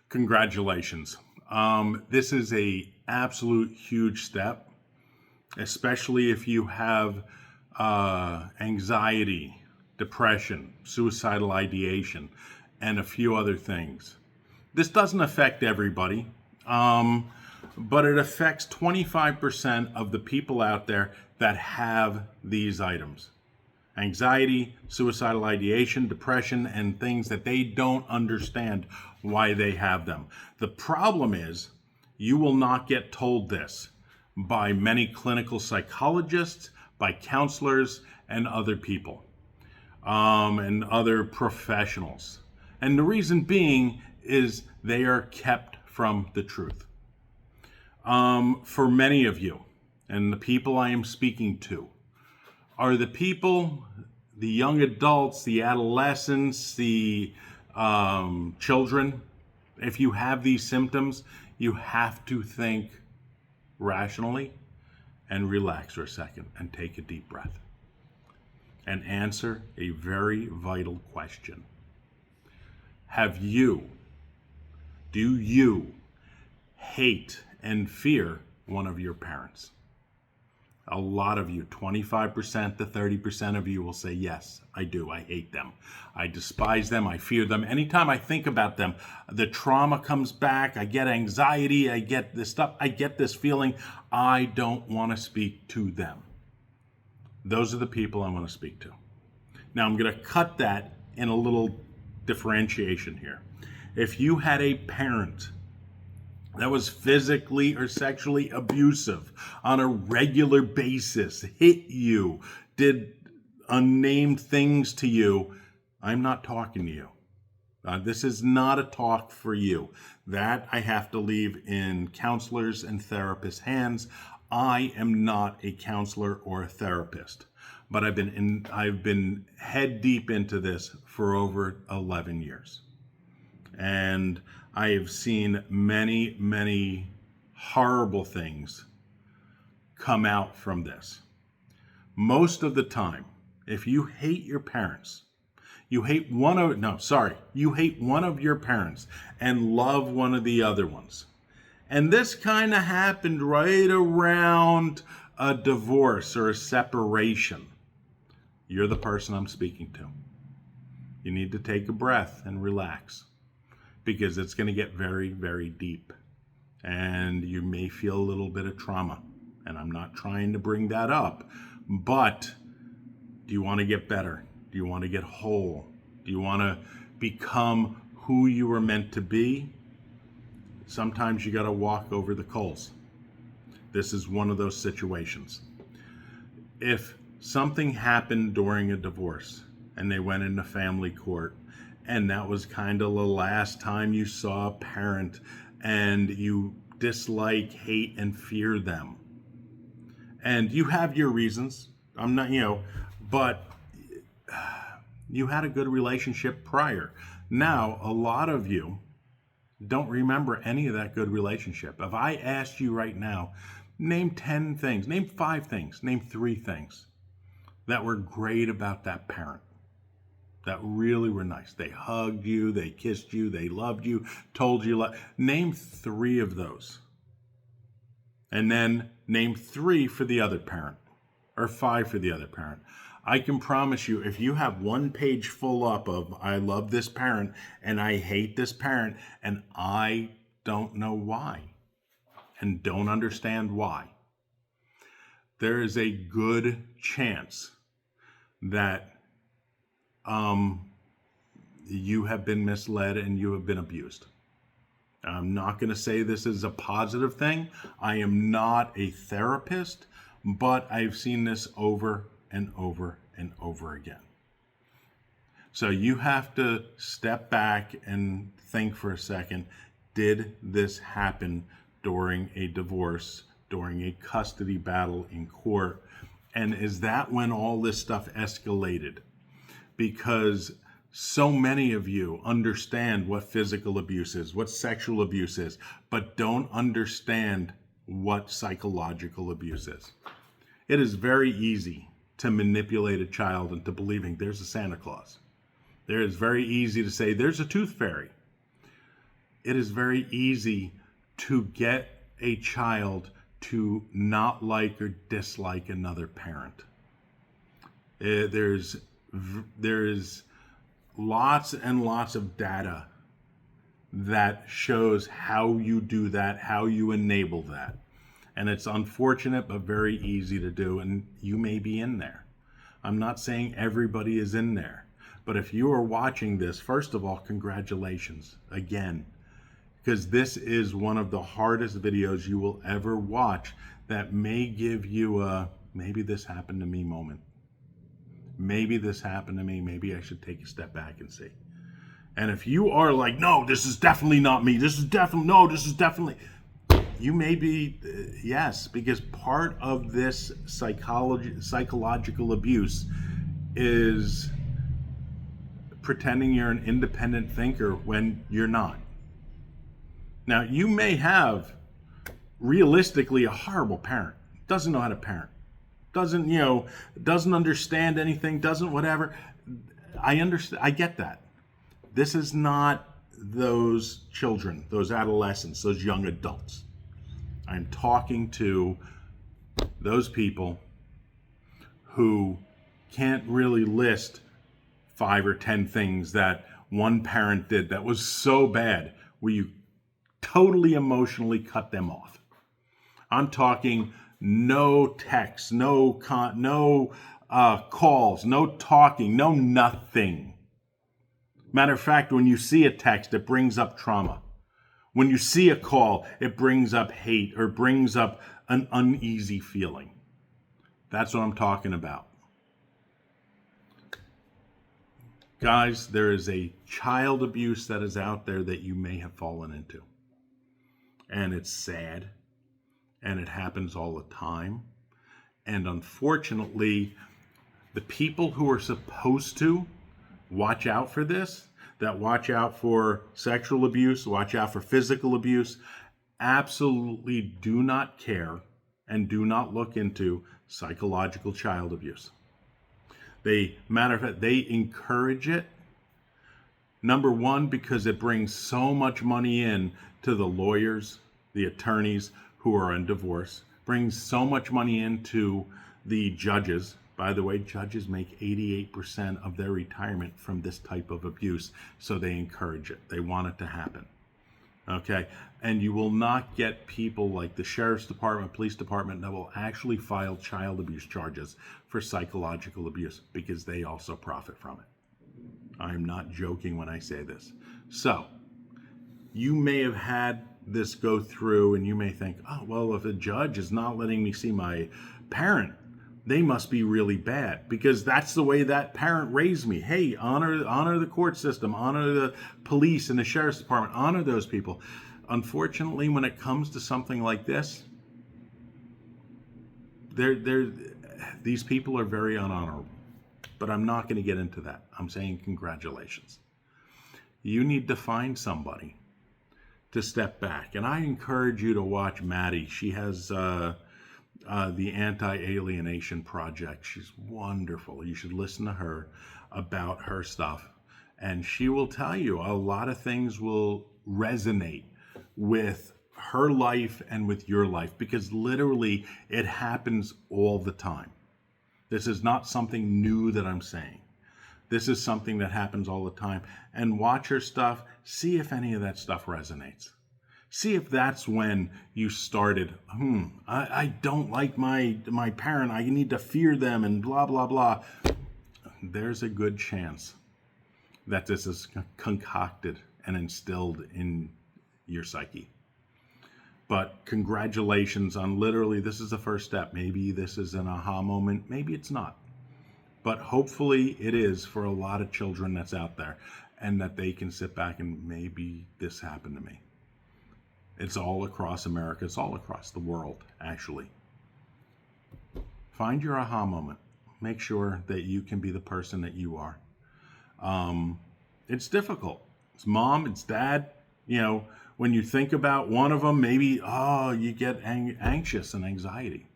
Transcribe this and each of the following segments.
Congratulations. This is a absolute huge step, especially if you have anxiety, depression, suicidal ideation, and a few other things. This doesn't affect everybody, but it affects 25% of the people out there that have these items. Anxiety, suicidal ideation, depression, and things that they don't understand why they have them. The problem is, you will not get told this by many clinical psychologists, by counselors, and other people, and other professionals. And the reason being is they are kept from the truth. For many of you, and the people I am speaking to, are the people, the young adults, the adolescents, the children. If you have these symptoms, you have to think rationally and relax for a second and take a deep breath and answer a very vital question. Do you hate and fear one of your parents? A lot of you, 25% to 30% of you will say, yes, I do. I hate them. I despise them. I fear them. Anytime I think about them, the trauma comes back. I get anxiety. I get this stuff. I get this feeling. I don't want to speak to them. Those are the people I want to speak to. Now, I'm going to cut that in a little differentiation here. If you had a parent that was physically or sexually abusive on a regular basis, hit you, did unnamed things to you, I'm not talking to you. This is not a talk for you. That I have to leave in counselors and therapists' hands. I am not a counselor or a therapist, but I've been head deep into this for over 11 years. And I have seen many, many horrible things come out from this. Most of the time, if you hate your parents, you hate one of your parents and love one of the other ones. And this kind of happened right around a divorce or a separation. You're the person I'm speaking to. You need to take a breath and relax, because it's going to get very, very deep. And you may feel a little bit of trauma. And I'm not trying to bring that up. But do you want to get better? Do you want to get whole? Do you want to become who you were meant to be? Sometimes you got to walk over the coals. This is one of those situations. If something happened during a divorce and they went into family court, and that was kind of the last time you saw a parent, and you dislike, hate, and fear them. And you have your reasons. I'm not, but you had a good relationship prior. Now, a lot of you don't remember any of that good relationship. If I asked you right now, name 10 things, name 5 things, name 3 things that were great about that parent, that really were nice. They hugged you, they kissed you, they loved you, told you. Name 3 of those. And then name 3 for the other parent, or 5 for the other parent. I can promise you, if you have one page full up of, I love this parent and I hate this parent and I don't know why and don't understand why, there is a good chance that you have been misled and you have been abused. I'm not going to say this is a positive thing. I am not a therapist, but I've seen this over and over and over again. So you have to step back and think for a second, did this happen during a divorce, during a custody battle in court? And is that when all this stuff escalated? Because so many of you understand what physical abuse is, what sexual abuse is, but don't understand what psychological abuse is. It is very easy to manipulate a child into believing there's a Santa Claus. It is very easy to say there's a tooth fairy. it is very easy to get a child to not like or dislike another parent. There's lots and lots of data that shows how you do that, how you enable that. And it's unfortunate, but very easy to do. And you may be in there. I'm not saying everybody is in there. But if you are watching this, first of all, congratulations again. Because this is one of the hardest videos you will ever watch that may give you a maybe this happened to me moment. Maybe this happened to me. Maybe I should take a step back and see. And if you are like, no, this is definitely not me. This is definitely. You may be, yes, because part of this psychological abuse is pretending you're an independent thinker when you're not. Now, you may have realistically a horrible parent, doesn't know how to parent, doesn't understand anything, doesn't whatever. I understand, I get that. This is not those children, those adolescents, those young adults. I'm talking to those people who can't really list 5 or 10 things that one parent did that was so bad where you totally emotionally cut them off. I'm talking no texts, no calls, no talking, no nothing. Matter of fact, when you see a text, it brings up trauma. When you see a call, it brings up hate or brings up an uneasy feeling. That's what I'm talking about. Guys, there is a child abuse that is out there that you may have fallen into. And it's sad. And it happens all the time. And unfortunately, the people who are supposed to watch out for this, that watch out for sexual abuse, watch out for physical abuse, absolutely do not care and do not look into psychological child abuse. Matter of fact, they encourage it. Number one, because it brings so much money in to the lawyers, the attorneys who are in divorce, brings so much money into the judges. By the way, judges make 88% of their retirement from this type of abuse, so they encourage it. They want it to happen. Okay? And you will not get people like the sheriff's department, police department that will actually file child abuse charges for psychological abuse because they also profit from it. I'm not joking when I say this. So, you may have had this go through and you may think, oh, well, if a judge is not letting me see my parent, they must be really bad because that's the way that parent raised me. Hey, honor the court system, honor the police and the sheriff's department, honor those people. Unfortunately, when it comes to something like this, these people are very unhonorable. But I'm not going to get into that. I'm saying congratulations. You need to find somebody to step back. And I encourage you to watch Maddie. She has the Anti-Alienation Project. She's wonderful. You should listen to her about her stuff. And she will tell you a lot of things will resonate with her life and with your life because literally it happens all the time. This is not something new that I'm saying. This is something that happens all the time. And watch her stuff. See if any of that stuff resonates. See if that's when you started, I don't like my parent. I need to fear them and blah, blah, blah. There's a good chance that this is concocted and instilled in your psyche. But congratulations on literally, this is the first step. Maybe this is an aha moment. Maybe it's not. But hopefully it is for a lot of children that's out there and that they can sit back and maybe this happened to me. It's all across America. It's all across the world, actually. Find your aha moment. Make sure that you can be the person that you are. It's difficult. It's mom, it's dad. When you think about one of them, maybe, you get anxious and anxiety.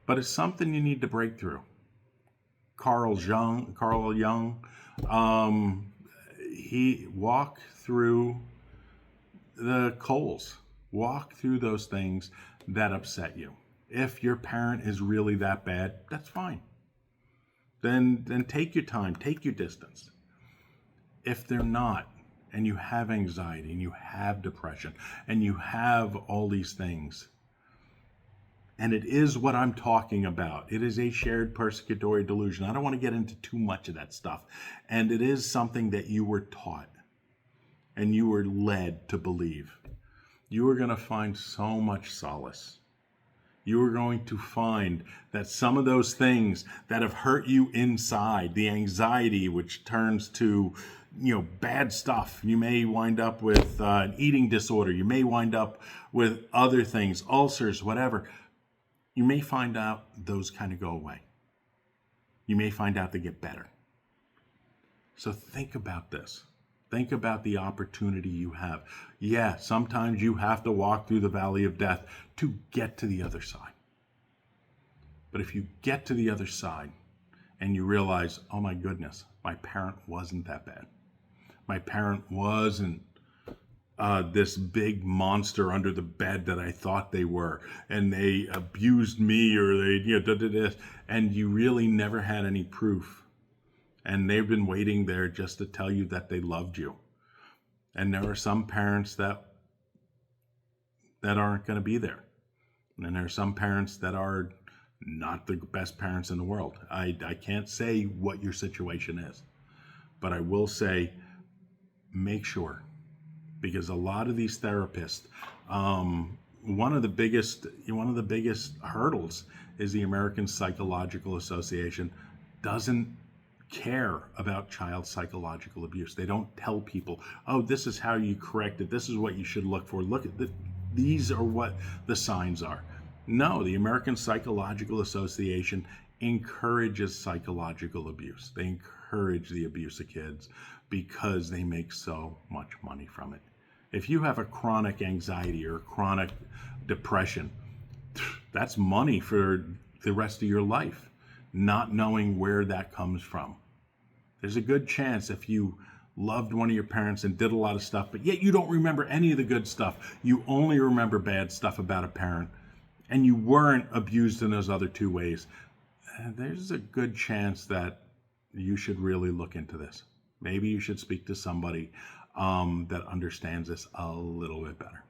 But it's something you need to break through. Carl Jung, he walked through the coals. Walk through those things that upset you. If your parent is really that bad, that's fine. Then take your time, take your distance. If they're not, and you have anxiety, and you have depression, and you have all these things, and it is what I'm talking about. It is a shared persecutory delusion. I don't want to get into too much of that stuff. And it is something that you were taught and you were led to believe. You are going to find so much solace. You are going to find that some of those things that have hurt you inside, the anxiety which turns to, bad stuff. You may wind up with an eating disorder. You may wind up with other things, ulcers, whatever. You may find out those kind of go away. You may find out they get better. So think about this. Think about the opportunity you have. Yeah, sometimes you have to walk through the valley of death to get to the other side. But if you get to the other side and you realize, oh my goodness, my parent wasn't that bad. My parent wasn't this big monster under the bed that I thought they were, and they abused me, or they did this, and you really never had any proof. And they've been waiting there just to tell you that they loved you. And there are some parents that aren't going to be there. And there are some parents that are not the best parents in the world. I can't say what your situation is, but I will say, make sure, because a lot of these therapists, one of the biggest hurdles is the American Psychological Association doesn't care about child psychological abuse. They don't tell people, oh, this is how you correct it. This is what you should look for. Look at these are what the signs are. No, the American Psychological Association encourages psychological abuse. They encourage the abuse of kids because they make so much money from it. If you have a chronic anxiety or chronic depression, that's money for the rest of your life, not knowing where that comes from. There's a good chance if you loved one of your parents and did a lot of stuff, but yet you don't remember any of the good stuff, you only remember bad stuff about a parent, and you weren't abused in those other two ways, there's a good chance that you should really look into this. Maybe you should speak to somebody that understands this a little bit better.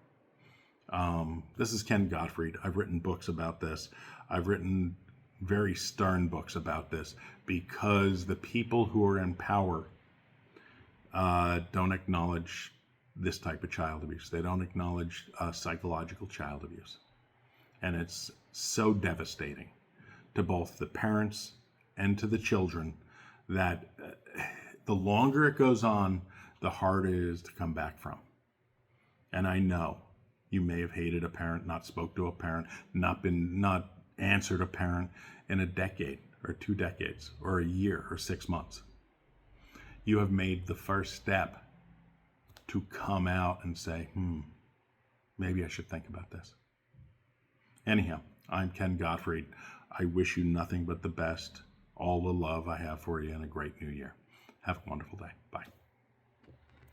This is Ken Gottfried. I've written books about this. I've written very stern books about this because the people who are in power don't acknowledge this type of child abuse. They don't acknowledge psychological child abuse. And it's so devastating to both the parents and to the children that the longer it goes on, the harder it is to come back from. And I know you may have hated a parent, not spoke to a parent, not answered a parent in a decade or 2 decades or a year or 6 months. You have made the first step to come out and say, maybe I should think about this. Anyhow, I'm Ken Gottfried. I wish you nothing but the best, all the love I have for you, and a great new year. Have a wonderful day. Bye.